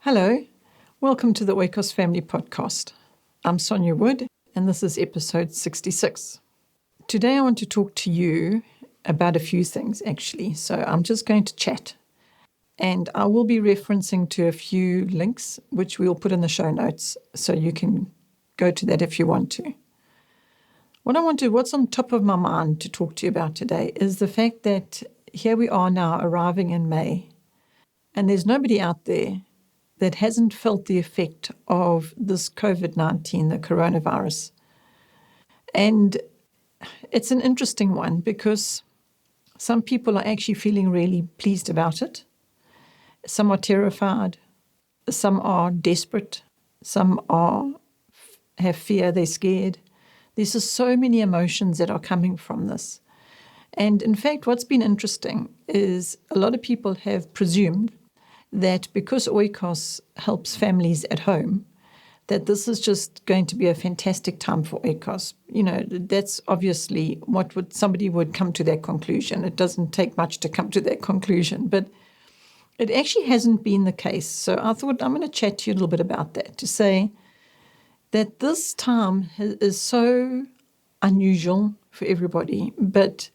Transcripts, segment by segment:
Hello, welcome to the Oikos Family Podcast. I'm Sonia Wood, and this is episode 66. Today I want to talk to you about a few things, actually. So I'm just going to chat, and I will be referencing to a few links, which we'll put in the show notes, so you can go to that if you want to. What's on top of my mind to talk to you about today is the fact that here we are now arriving in May, and there's nobody out there that hasn't felt the effect of this COVID-19, the coronavirus. And it's an interesting one because some people are actually feeling really pleased about it. Some are terrified. Some are desperate. Some have fear, they're scared. There's just so many emotions that are coming from this. And in fact, what's been interesting is a lot of people have presumed that because Oikos helps families at home, that this is just going to be a fantastic time for Oikos. You know, that's obviously somebody would come to that conclusion. It doesn't take much to come to that conclusion, but it actually hasn't been the case. So I thought I'm going to chat to you a little bit about that, to say that this time is so unusual for everybody, but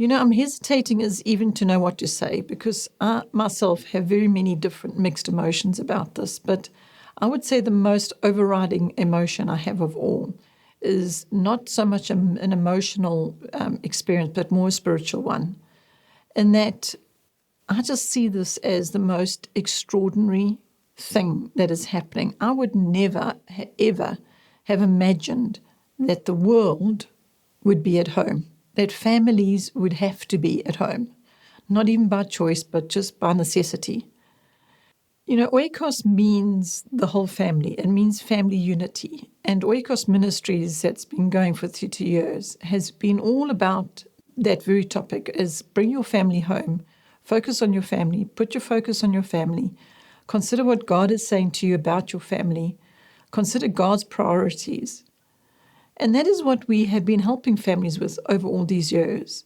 I'm hesitating even to know what to say because I myself have very many different mixed emotions about this. But I would say the most overriding emotion I have of all is not so much an emotional experience, but more a spiritual one. In that I just see this as the most extraordinary thing that is happening. I would never, ever have imagined that the world would be at home, that families would have to be at home, not even by choice, but just by necessity. Oikos means the whole family. It means family unity. And Oikos Ministries, that's been going for 30 years, has been all about that very topic, is bring your family home, focus on your family, put your focus on your family, consider what God is saying to you about your family, consider God's priorities. And that is what we have been helping families with over all these years.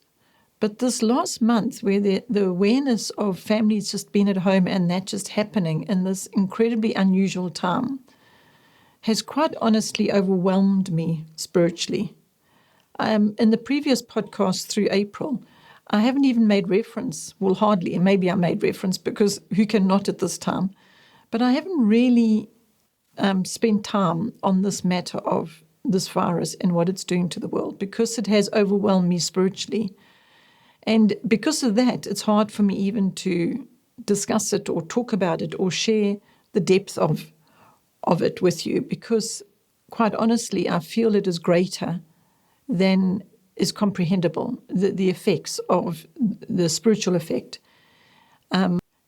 But this last month, where the awareness of families just being at home and that just happening in this incredibly unusual time, has quite honestly overwhelmed me spiritually. In the previous podcast through April, I haven't even made reference, well, hardly, and maybe I made reference because who can not at this time, but I haven't really spent time on this matter of this virus and what it's doing to the world because it has overwhelmed me spiritually. And because of that, it's hard for me even to discuss it or talk about it or share the depth of it with you because, quite honestly, I feel it is greater than is comprehensible, the effects of the spiritual effect.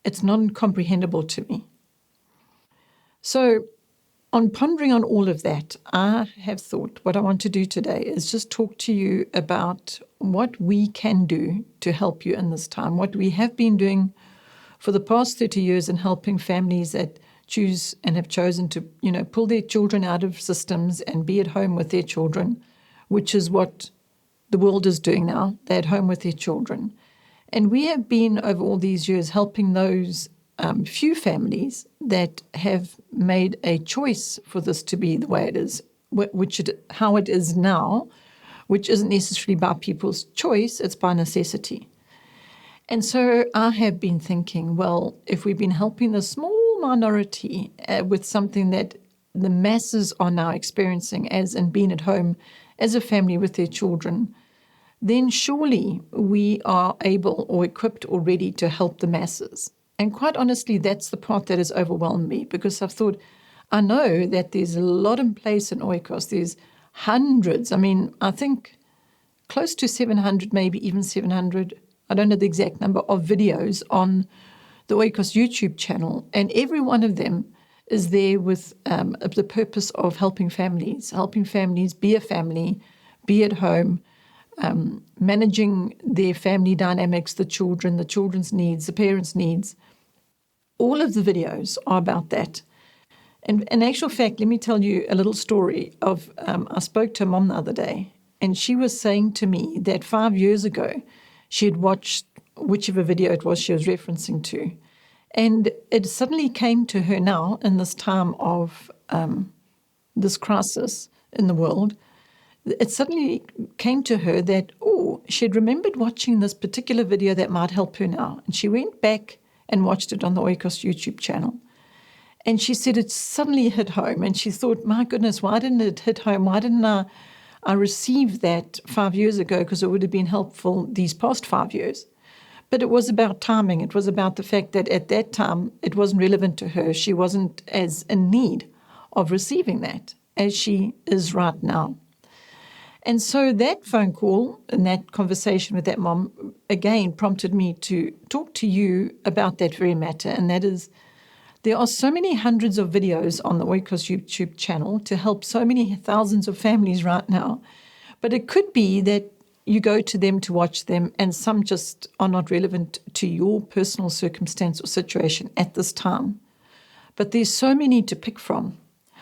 It's non-comprehensible to me. So, on pondering on all of that, I have thought what I want to do today is just talk to you about what we can do to help you in this time, what we have been doing for the past 30 years in helping families that choose and have chosen to, pull their children out of systems and be at home with their children, which is what the world is doing now. They're at home with their children. And we have been, over all these years, helping those few families that have made a choice for this to be the way it is, how it is now, which isn't necessarily by people's choice, it's by necessity. And so I have been thinking, well, if we've been helping the small minority with something that the masses are now experiencing as in being at home as a family with their children, then surely we are able or equipped or ready to help the masses. And quite honestly, that's the part that has overwhelmed me because I've thought, I know that there's a lot in place in Oikos. There's hundreds. I think close to 700, maybe even 700, I don't know the exact number, of videos on the Oikos YouTube channel. And every one of them is there with the purpose of helping families be a family, be at home, managing their family dynamics, the children's needs, the parents' needs. All of the videos are about that. And in actual fact, let me tell you a little story of, I spoke to a mom the other day, and she was saying to me that 5 years ago, she had watched whichever video it was she was referencing to, And it suddenly came to her now in this time of this crisis in the world. It suddenly came to her that, she'd remembered watching this particular video that might help her now. And she went back and watched it on the Oikos YouTube channel. And she said it suddenly hit home. And she thought, my goodness, why didn't it hit home? Why didn't I receive that 5 years ago? Because it would have been helpful these past 5 years. But it was about timing. It was about the fact that at that time, it wasn't relevant to her. She wasn't as in need of receiving that as she is right now. And so that phone call and that conversation with that mom, again, prompted me to talk to you about that very matter. And that is, there are so many hundreds of videos on the Oikos YouTube channel to help so many thousands of families right now. But it could be that you go to them to watch them, and some just are not relevant to your personal circumstance or situation at this time. But there's so many to pick from.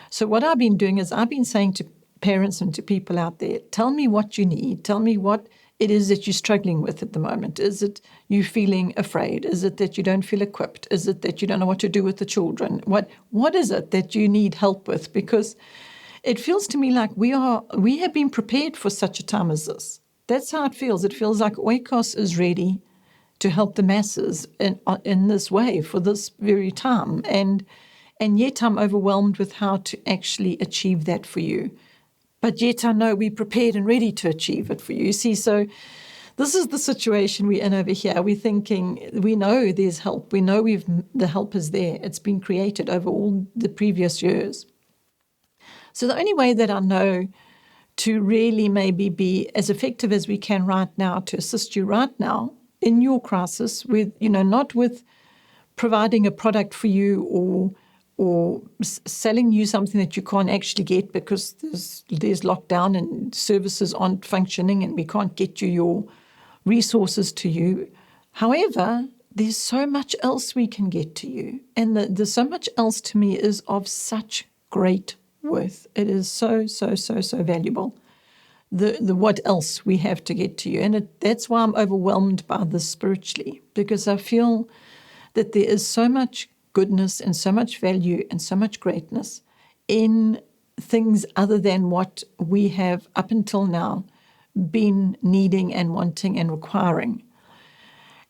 So what I've been doing is I've been saying to parents and to people out there, tell me what you need. Tell me what it is that you're struggling with at the moment. Is it you feeling afraid? Is it that you don't feel equipped? Is it that you don't know what to do with the children? What is it that you need help with? Because it feels to me like we have been prepared for such a time as this. That's how it feels. It feels like Oikos is ready to help the masses in this way for this very time. And yet I'm overwhelmed with how to actually achieve that for you. But yet I know we're prepared and ready to achieve it for you. See, so this is the situation we're in over here. We're thinking, we know there's help. We know the help is there. It's been created over all the previous years. So the only way that I know to really maybe be as effective as we can right now to assist you right now in your crisis with, not with providing a product for you or selling you something that you can't actually get because there's lockdown and services aren't functioning and we can't get you your resources to you. However, there's so much else we can get to you. And the so much else to me is of such great worth. It is so, so, so, so valuable. The what else we have to get to you. And that's why I'm overwhelmed by this spiritually, because I feel that there is so much goodness and so much value and so much greatness in things other than what we have up until now been needing and wanting and requiring.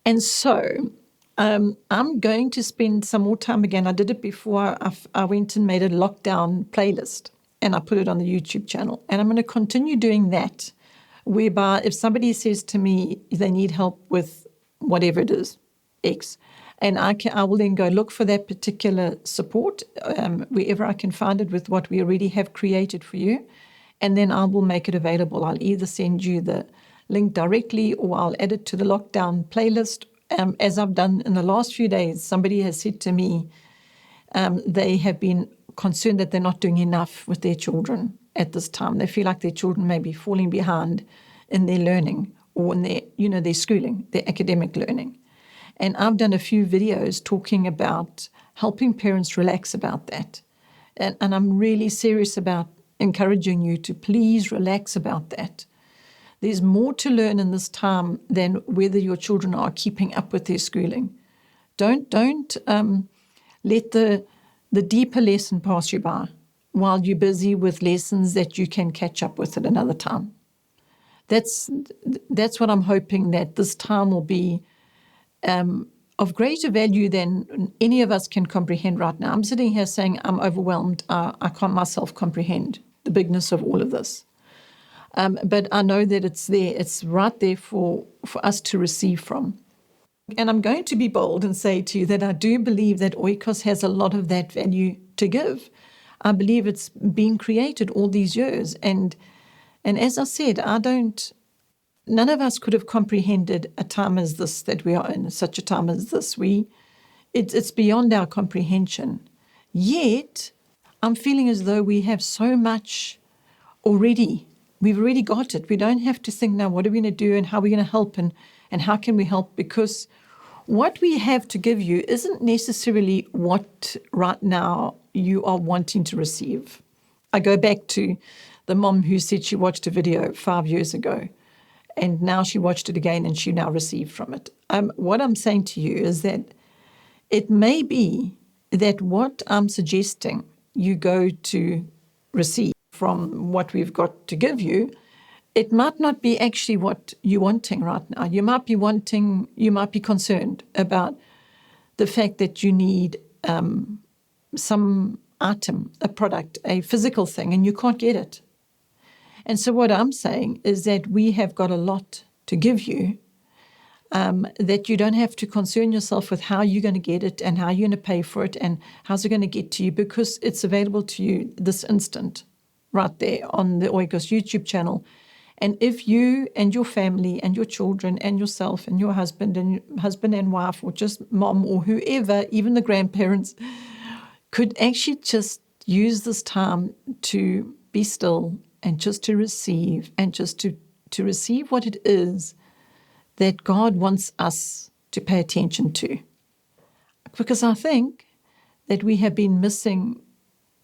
And so I'm going to spend some more time again. I did it before. I went and made a lockdown playlist and I put it on the YouTube channel. And I'm going to continue doing that, whereby if somebody says to me they need help with whatever it is, X, and I will then go look for that particular support wherever I can find it with what we already have created for you. And then I will make it available. I'll either send you the link directly or I'll add it to the lockdown playlist. As I've done in the last few days, somebody has said to me they have been concerned that they're not doing enough with their children at this time. They feel like their children may be falling behind in their learning or in their schooling, their academic learning. And I've done a few videos talking about helping parents relax about that. And I'm really serious about encouraging you to please relax about that. There's more to learn in this time than whether your children are keeping up with their schooling. Don't let the deeper lesson pass you by while you're busy with lessons that you can catch up with at another time. That's what I'm hoping, that this time will be of greater value than any of us can comprehend right now. I'm sitting here saying I'm overwhelmed. I can't myself comprehend the bigness of all of this. But I know that it's there. It's right there for us to receive from. And I'm going to be bold and say to you that I do believe that Oikos has a lot of that value to give. I believe it's been created all these years. And as I said, none of us could have comprehended a time as this that we are in, such a time as this. It's beyond our comprehension. Yet, I'm feeling as though we have so much already. We've already got it. We don't have to think now, what are we going to do and how are we going to help and how can we help? Because what we have to give you isn't necessarily what right now you are wanting to receive. I go back to the mom who said she watched a video 5 years ago and now she watched it again and she now received from it. What I'm saying to you is that It may be that what I'm suggesting you go to receive from what we've got to give you, it might not be actually what you're wanting right now. You might be concerned about the fact that you need some item, a product, a physical thing, and you can't get it. And so what I'm saying is that we have got a lot to give you, that you don't have to concern yourself with how you're going to get it and how you're going to pay for it and how's it going to get to you, because it's available to you this instant right there on the Oikos YouTube channel. And if you and your family and your children and yourself and your husband and wife, or just mom or whoever, even the grandparents, could actually just use this time to be still and just to receive, and just to receive what it is that God wants us to pay attention to. Because I think that we have been missing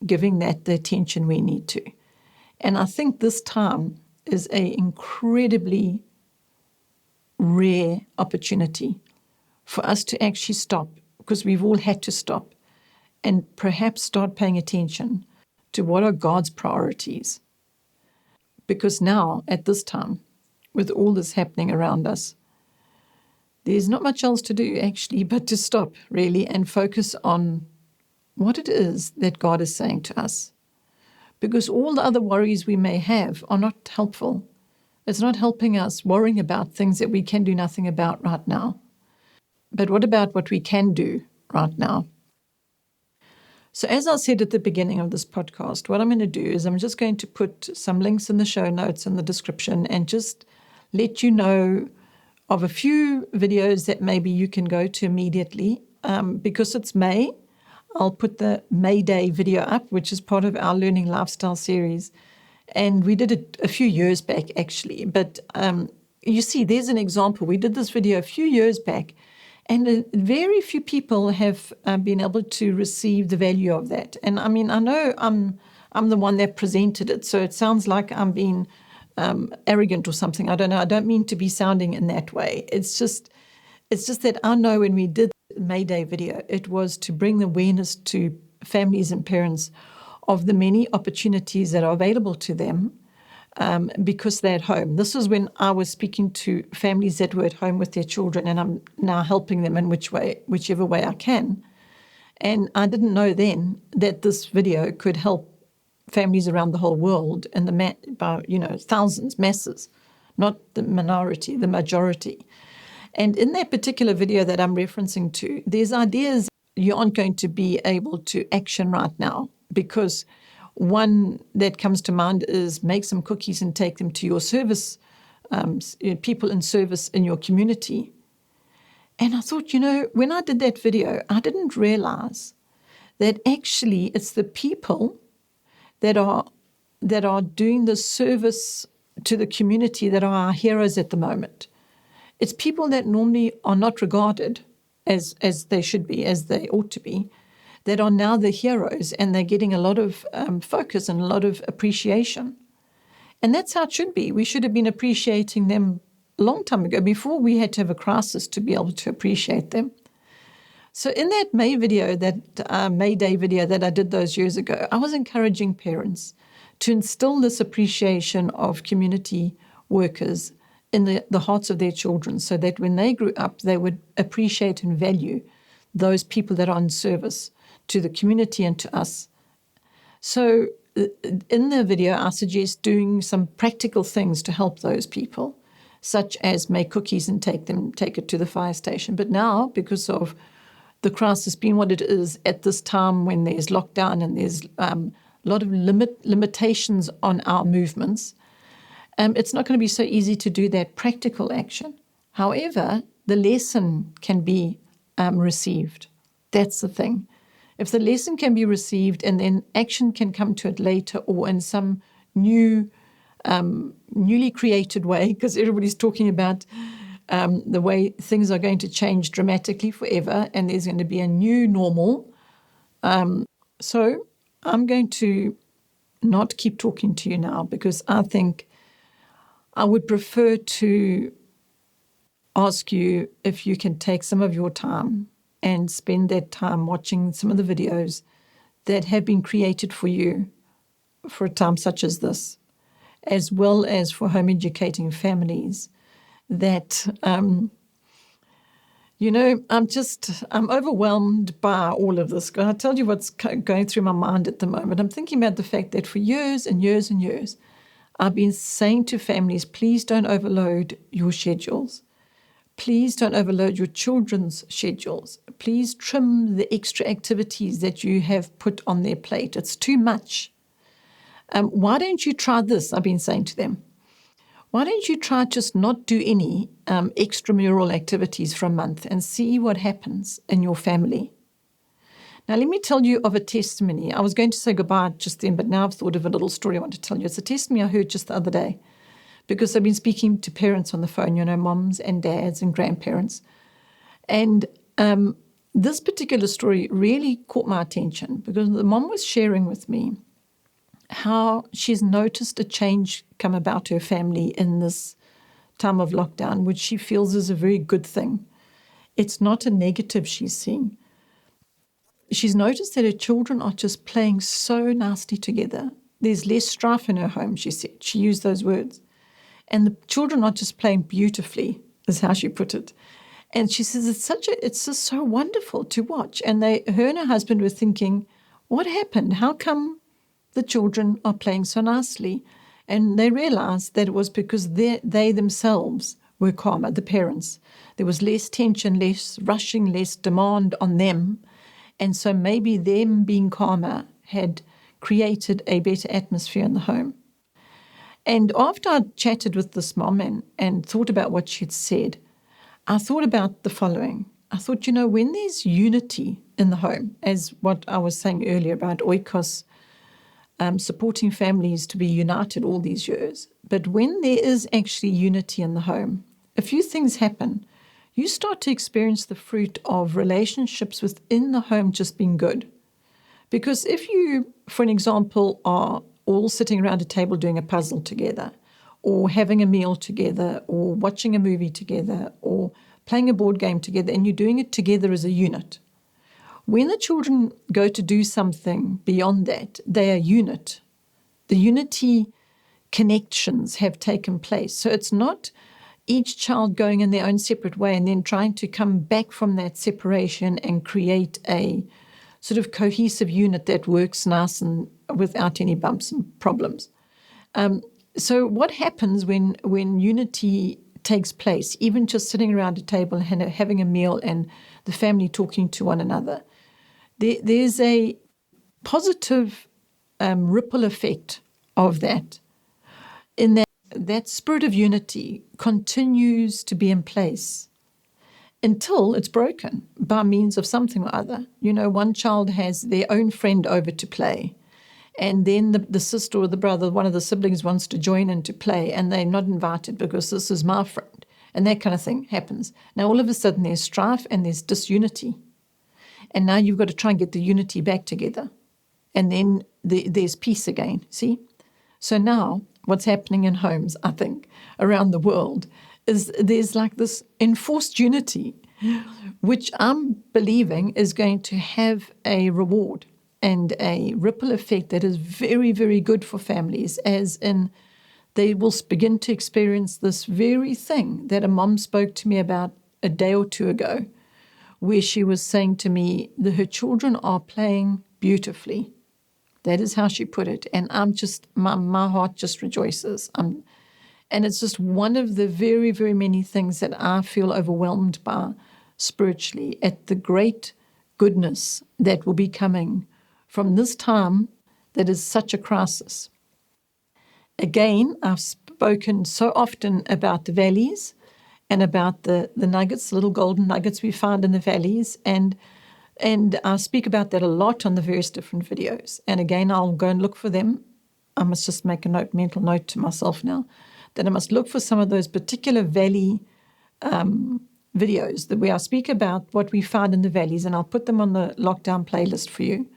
giving that the attention we need to. And I think this time is an incredibly rare opportunity for us to actually stop, because we've all had to stop and perhaps start paying attention to what are God's priorities. Because now, at this time, with all this happening around us, there's not much else to do, actually, but to stop, really, and focus on what it is that God is saying to us. Because all the other worries we may have are not helpful. It's not helping us worrying about things that we can do nothing about right now. But what about what we can do right now? So as I said at the beginning of this podcast, what I'm going to do is I'm just going to put some links in the show notes in the description and just let you know of a few videos that maybe you can go to immediately. Because it's May, I'll put the May Day video up, which is part of our Learning Lifestyle series. And we did it a few years back, actually. But you see, there's an example. We did this video a few years back, and very few people have been able to receive the value of that. And I mean, I know I'm the one that presented it, so it sounds like I'm being arrogant or something. I don't know. I don't mean to be sounding in that way. It's just that I know when we did the May Day video, it was to bring awareness to families and parents of the many opportunities that are available to them because they're at home. This is when I was speaking to families that were at home with their children, and I'm now helping them in whichever way I can. And I didn't know then that this video could help families around the whole world, and by thousands, masses, not the minority, the majority. And in that particular video that I'm referencing to, there's ideas you aren't going to be able to action right now, because one that comes to mind is make some cookies and take them to your service, people in service in your community. And I thought, when I did that video, I didn't realize that actually it's the people that are doing the service to the community that are our heroes at the moment. It's people that normally are not regarded as they should be, as they ought to be, that are now the heroes, and they're getting a lot of focus and a lot of appreciation. And that's how it should be. We should have been appreciating them a long time ago, before we had to have a crisis to be able to appreciate them. So in that May Day video that I did those years ago, I was encouraging parents to instill this appreciation of community workers in the hearts of their children, so that when they grew up, they would appreciate and value those people that are in service to the community and to us. So in the video, I suggest doing some practical things to help those people, such as make cookies and take it to the fire station. But now, because of the crisis being what it is at this time, when there's lockdown and there's a lot of limitations on our movements, it's not going to be so easy to do that practical action. However, the lesson can be received. That's the thing. If the lesson can be received and then action can come to it later, or in some newly created way, because everybody's talking about the way things are going to change dramatically forever, and there's going to be a new normal. So I'm going to not keep talking to you now, because I think I would prefer to ask you if you can take some of your time and spend that time watching some of the videos that have been created for you for a time such as this, as well as for home educating families, that, I'm overwhelmed by all of this. I'll tell you what's going through my mind at the moment. I'm thinking about the fact that for years and years and years, I've been saying to families, please don't overload your schedules. Please don't overload your children's schedules. Please trim the extra activities that you have put on their plate. It's too much. Why don't you try this? I've been saying to them. Why don't you try just not do any extramural activities for a month and see what happens in your family? Now, let me tell you of a testimony. I was going to say goodbye just then, but now I've thought of a little story I want to tell you. It's a testimony I heard just the other day, because I've been speaking to parents on the phone, moms and dads and grandparents. And this particular story really caught my attention, because the mom was sharing with me how she's noticed a change come about her family in this time of lockdown, which she feels is a very good thing. It's not a negative she's seeing. She's noticed that her children are just playing so nicely together. There's less strife in her home, she said. She used those words. And the children are just playing beautifully, is how she put it. And she says it's just so wonderful to watch. And her and her husband were thinking, what happened? How come the children are playing so nicely? And they realized that it was because they themselves were calmer, the parents. There was less tension, less rushing, less demand on them. And so maybe them being calmer had created a better atmosphere in the home. And after I chatted with this mom and thought about what she'd said, I thought about the following. I thought, when there's unity in the home, as what I was saying earlier about Oikos, supporting families to be united all these years, but when there is actually unity in the home, a few things happen. You start to experience the fruit of relationships within the home just being good. Because if you, for an example, are all sitting around a table doing a puzzle together, or having a meal together, or watching a movie together, or playing a board game together, and you're doing it together as a unit, when the children go to do something beyond that, they are unit. The unity connections have taken place. So it's not each child going in their own separate way and then trying to come back from that separation and create a sort of cohesive unit that works nice and without any bumps and problems. So what happens when unity takes place, even just sitting around a table and having a meal and the family talking to one another? There's a positive ripple effect of that, in that spirit of unity continues to be in place until it's broken by means of something or other. One child has their own friend over to play, and then the sister or the brother, one of the siblings, wants to join in to play, and they're not invited because this is my friend, and that kind of thing happens. Now, all of a sudden, there's strife and there's disunity, and now you've got to try and get the unity back together, and then there's peace again, see? So now what's happening in homes, I think, around the world is there's like this enforced unity, which I'm believing is going to have a reward and a ripple effect that is very, very good for families, as in they will begin to experience this very thing that a mom spoke to me about a day or two ago, where she was saying to me that her children are playing beautifully. That is how she put it. And I'm just, my heart just rejoices. And it's just one of the very, very many things that I feel overwhelmed by spiritually, at the great goodness that will be coming from this time that is such a crisis. Again, I've spoken so often about the valleys and about the nuggets, little golden nuggets we find in the valleys, and I speak about that a lot on the various different videos. And again, I'll go and look for them. I must just make a mental note to myself now, that I must look for some of those particular valley videos where I speak about what we found in the valleys, and I'll put them on the lockdown playlist for you,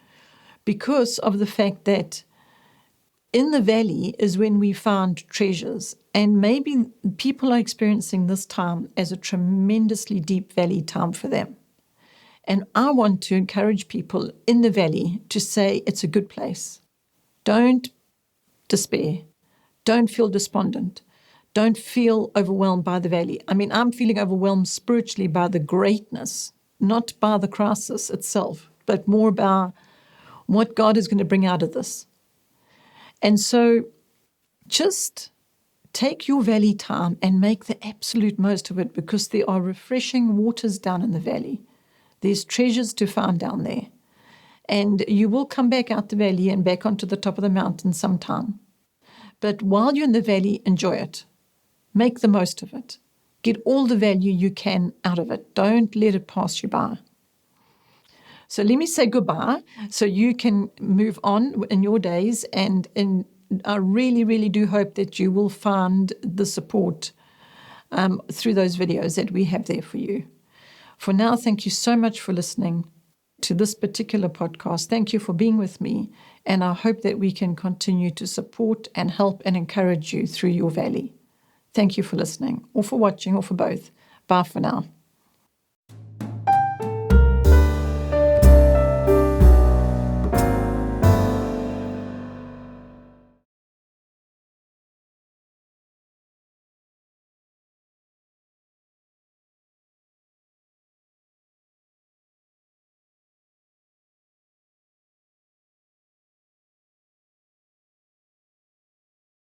because of the fact that in the valley is when we found treasures. And maybe people are experiencing this time as a tremendously deep valley time for them. And I want to encourage people in the valley to say it's a good place. Don't despair. Don't feel despondent. Don't feel overwhelmed by the valley. I mean, I'm feeling overwhelmed spiritually by the greatness, not by the crisis itself, but more about what God is going to bring out of this. And so just take your valley time and make the absolute most of it, because there are refreshing waters down in the valley. There's treasures to find down there. And you will come back out the valley and back onto the top of the mountain sometime. But while you're in the valley, enjoy it. Make the most of it. Get all the value you can out of it. Don't let it pass you by. So let me say goodbye so you can move on in your days. And I really, really do hope that you will find the support through those videos that we have there for you. For now, thank you so much for listening to this particular podcast. Thank you for being with me. And I hope that we can continue to support and help and encourage you through your valley. Thank you for listening, or for watching, or for both. Bye for now.